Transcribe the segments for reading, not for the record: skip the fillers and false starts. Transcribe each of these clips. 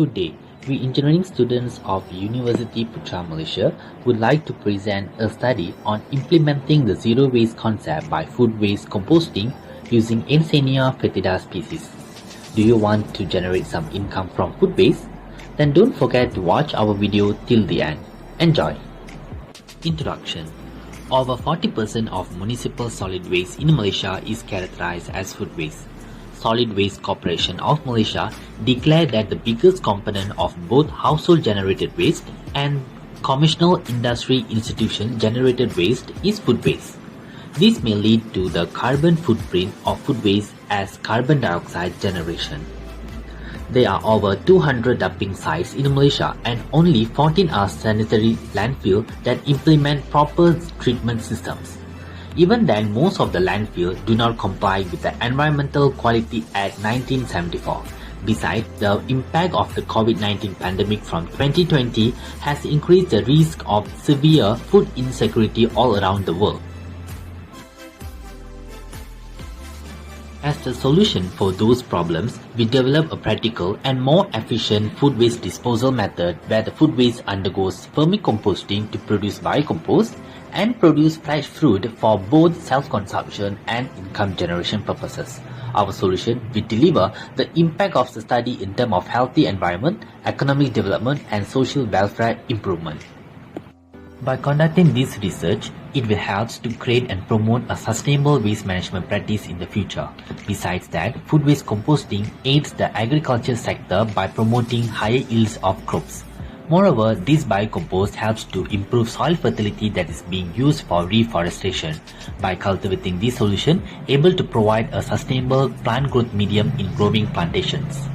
Good day. We engineering students of University Putra Malaysia would like to present a study on implementing the zero waste concept by food waste composting using Encenia fetida species. Do you want to generate some income from food waste? Then don't forget to watch our video till the end. Enjoy! Introduction. Over 40% of municipal solid waste in Malaysia is characterized as food waste. Solid Waste Corporation of Malaysia declared that the biggest component of both household generated waste and commercial industry institution generated waste is food waste. This may lead to the carbon footprint of food waste as carbon dioxide generation. There are over 200 dumping sites in Malaysia and only 14 are sanitary landfill that implement proper treatment systems. Even then, most of the landfill do not comply with the Environmental Quality Act 1974. Besides, the impact of the COVID-19 pandemic from 2020 has increased the risk of severe food insecurity all around the world. As the solution for those problems, we develop a practical and more efficient food waste disposal method where the food waste undergoes vermicomposting to produce biocompost and produce fresh fruit for both self-consumption and income generation purposes. Our solution will deliver the impact of the study in terms of healthy environment, economic development and social welfare improvement. By conducting this research, it will help to create and promote a sustainable waste management practice in the future. Besides that, food waste composting aids the agriculture sector by promoting higher yields of crops. Moreover, this biocompost helps to improve soil fertility that is being used for reforestation. By cultivating this solution, able to provide a sustainable plant growth medium in growing plantations.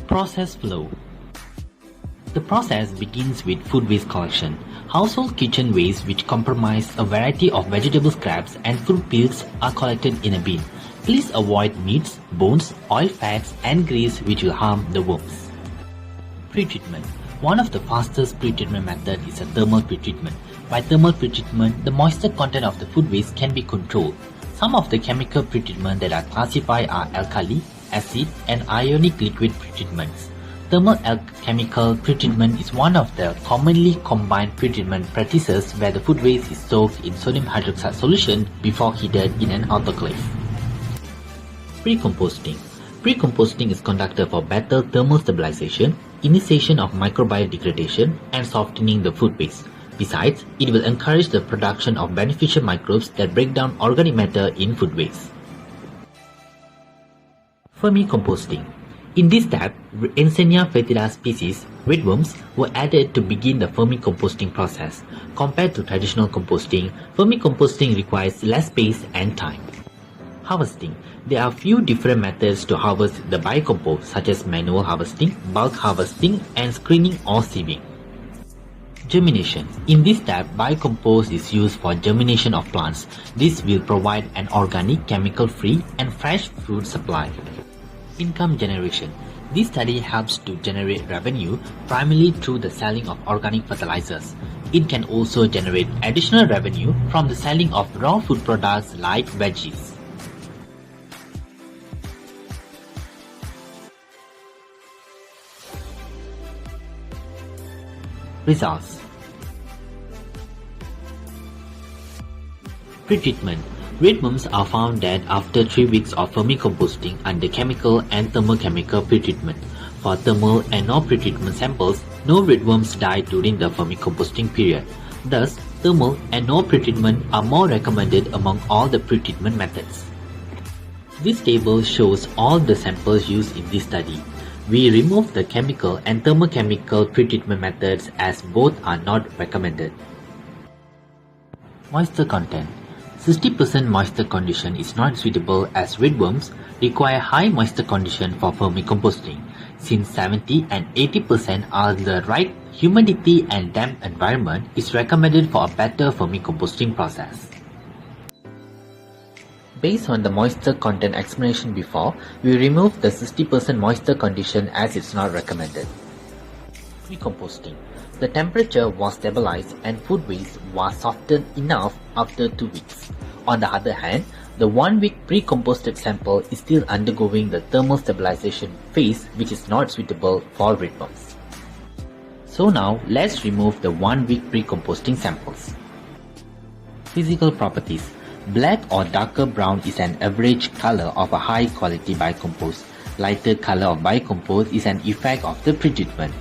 Process flow. The process begins with food waste collection. Household kitchen waste, which comprise a variety of vegetable scraps and fruit peels, are collected in a bin. Please avoid meats, bones, oil fats and grease which will harm the worms. Pretreatment. One of the fastest pretreatment methods is a thermal pretreatment. By thermal pretreatment, the moisture content of the food waste can be controlled. Some of the chemical pretreatment that are classified are alkali, acid and ionic liquid pretreatments. Thermal chemical pretreatment is one of the commonly combined pretreatment practices where the food waste is soaked in sodium hydroxide solution before heated in an autoclave. Pre-composting. Pre-composting is conducted for better thermal stabilization, initiation of microbial degradation, and softening the food waste. Besides, it will encourage the production of beneficial microbes that break down organic matter in food waste. Vermicomposting. In this step, Encenia fetida species, redworms, were added to begin the vermicomposting process. Compared to traditional composting, vermicomposting requires less space and time. Harvesting. There are few different methods to harvest the biocompost such as manual harvesting, bulk harvesting and screening or sieving. Germination. In this step, biocompost is used for germination of plants. This will provide an organic, chemical-free and fresh fruit supply. Income generation. This study helps to generate revenue primarily through the selling of organic fertilizers. It can also generate additional revenue from the selling of raw food products like veggies. Results. Pretreatment. Redworms are found dead after 3 weeks of vermicomposting under chemical and thermochemical pretreatment. For thermal and no pretreatment samples, no redworms died during the vermicomposting period. Thus, thermal and no pretreatment are more recommended among all the pretreatment methods. This table shows all the samples used in this study. We remove the chemical and thermochemical pretreatment methods as both are not recommended. Moisture content. 60% moisture condition is not suitable as redworms require high moisture condition for vermicomposting. Since 70 and 80% are the right humidity and damp environment is recommended for a better vermicomposting process. Based on the moisture content explanation before, we remove the 60% moisture condition as it's not recommended. Pre-composting. The temperature was stabilized and food waste was softened enough after 2 weeks. On the other hand, The 1-week pre-composted sample is still undergoing the thermal stabilization phase, which is not suitable for red worms. So now let's remove the 1-week pre-composting samples. Physical properties. Black or darker brown is an average color of a high quality bicompost. Lighter color of bicompost is an effect of the pretreatment.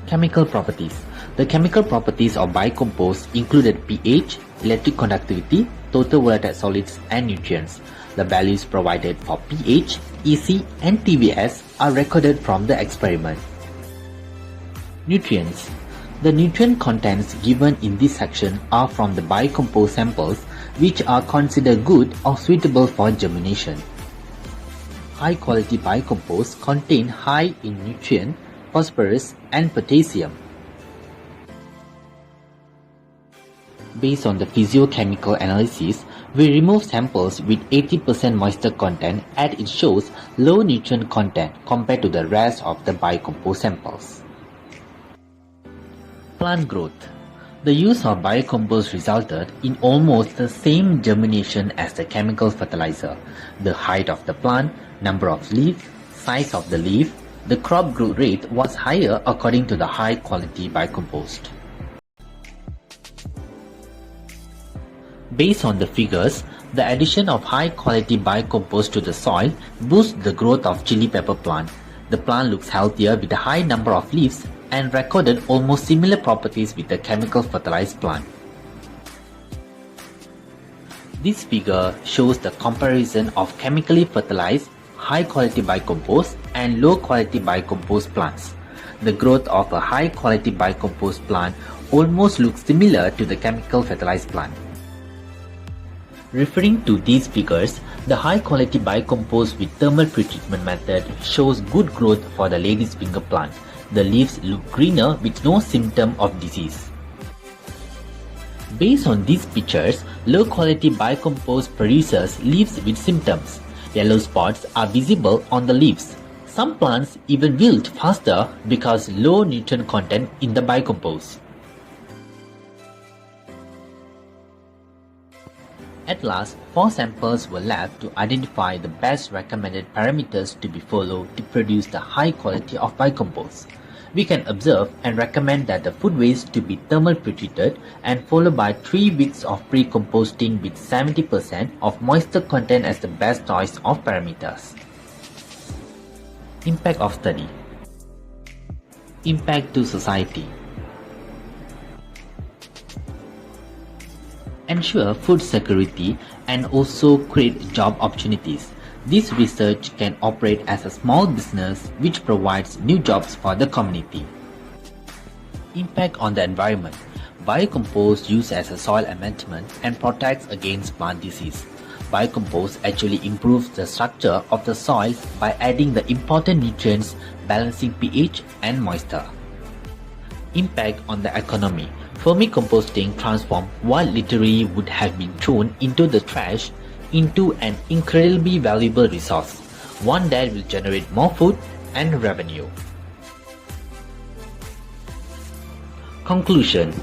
Chemical properties. The chemical properties of bicompost included pH, electric conductivity, total volatile solids and nutrients. The values provided for pH, EC and TVS are recorded from the experiment. Nutrients. The nutrient contents given in this section are from the bicompost samples, which are considered good or suitable for germination. High quality bicompost contain high in nutrient, phosphorus and potassium. Based on the physiochemical analysis, we remove samples with 80% moisture content as it shows low nutrient content compared to the rest of the bicompost samples. Plant growth. The use of biocompost resulted in almost the same germination as the chemical fertilizer. The height of the plant, number of leaves, size of the leaf, the crop growth rate was higher according to the high quality bicompost. Based on the figures, the addition of high quality bicompost to the soil boosts the growth of chili pepper plant. The plant looks healthier with a high number of leaves and recorded almost similar properties with the chemical fertilized plant. This figure shows the comparison of chemically fertilized, high quality bicompost and low quality bicompost plants. The growth of a high quality bicompost plant almost looks similar to the chemical fertilized plant. Referring to these figures, the high quality bicompost with thermal pretreatment method shows good growth for the lady's finger plant. The leaves look greener with no symptom of disease. Based on these pictures, low quality bicompost produces leaves with symptoms. Yellow spots are visible on the leaves. Some plants even wilt faster because low nutrient content in the bicompost. At last, 4 samples were left to identify the best recommended parameters to be followed to produce the high quality of bicompost. We can observe and recommend that the food waste to be thermal pretreated and followed by 3 weeks of pre-composting with 70% of moisture content as the best choice of parameters. Impact of study. Impact to society. Ensure food security and also create job opportunities. This research can operate as a small business which provides new jobs for the community. Impact on the environment. Biocompost used as a soil amendment and protects against plant disease. Biocompost actually improves the structure of the soil by adding the important nutrients, balancing pH and moisture. Impact on the economy. Vermicomposting transforms what literally would have been thrown into the trash into an incredibly valuable resource, one that will generate more food and revenue. Conclusion.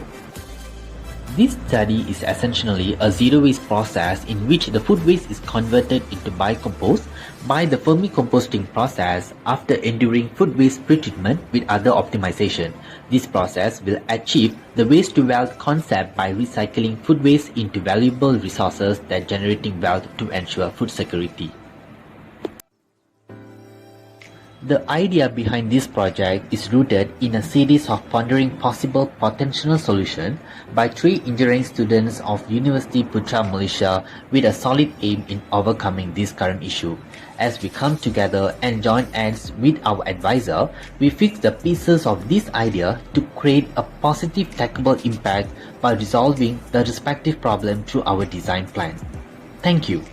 This study is essentially a zero-waste process in which the food waste is converted into biocompost by the vermicomposting process after enduring food waste pretreatment with other optimization. This process will achieve the waste to wealth concept by recycling food waste into valuable resources that generating wealth to ensure food security. The idea behind this project is rooted in a series of pondering possible potential solutions by 3 engineering students of University Putra Malaysia with a solid aim in overcoming this current issue. As we come together and join hands with our advisor, we fix the pieces of this idea to create a positive tackable impact by resolving the respective problem through our design plan. Thank you.